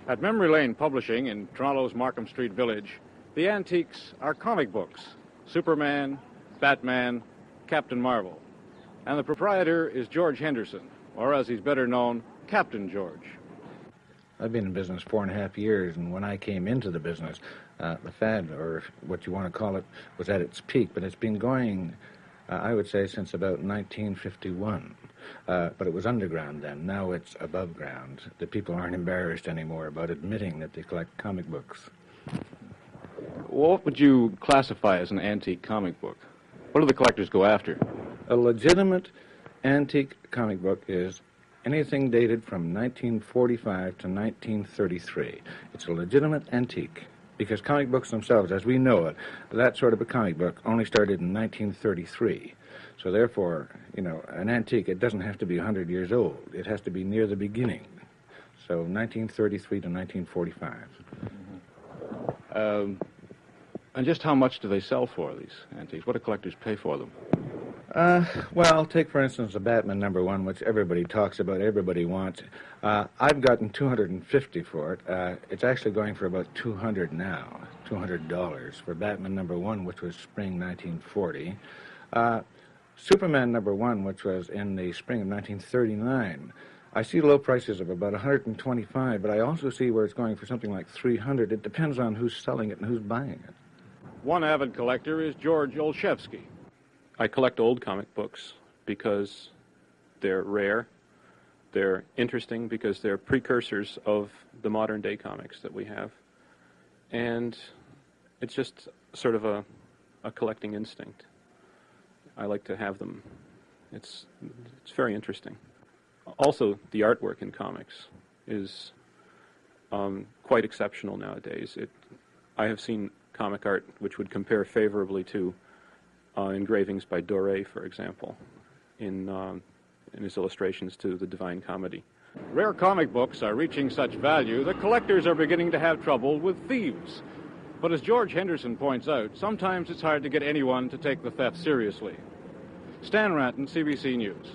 At Memory Lane Publishing in Toronto's Markham Street Village, the antiques are comic books, Superman, Batman, Captain Marvel. And the proprietor is George Henderson, or as he's better known, Captain George. I've been in business 4.5 years, and when I came into the business, the fad, or what you want to call it, was at its peak, but it's been going, I would say, since about 1951. But it was underground then. Now it's above ground. The people aren't embarrassed anymore about admitting that they collect comic books. What would you classify as an antique comic book? What do the collectors go after? A legitimate antique comic book is anything dated from 1945 to 1933. It's a legitimate antique, because comic books themselves, as we know it, that sort of a comic book only started in 1933. So therefore, an antique, it doesn't have to be 100 years old. It has to be near the beginning. So 1933 to 1945. And just how much do they sell for, these antiques? What do collectors pay for them? Well, take, for instance, the Batman #1, which everybody talks about, everybody wants. I've gotten $250 for it. It's actually going for about $200 now, $200 for Batman #1, which was spring 1940. Superman #1, which was in the spring of 1939. I see low prices of about $125, but I also see where it's going for something like $300. It depends on who's selling it and who's buying it. One avid collector is George Olszewski. I collect old comic books because they're rare, they're interesting because they're precursors of the modern day comics that we have, and it's just sort of a collecting instinct. I like to have them. It's very interesting. Also, the artwork in comics is quite exceptional nowadays. I have seen comic art which would compare favorably to engravings by Doré, for example, in his illustrations to the Divine Comedy. Rare comic books are reaching such value that collectors are beginning to have trouble with thieves. But as George Henderson points out, sometimes it's hard to get anyone to take the theft seriously. Stan Ranton, CBC News.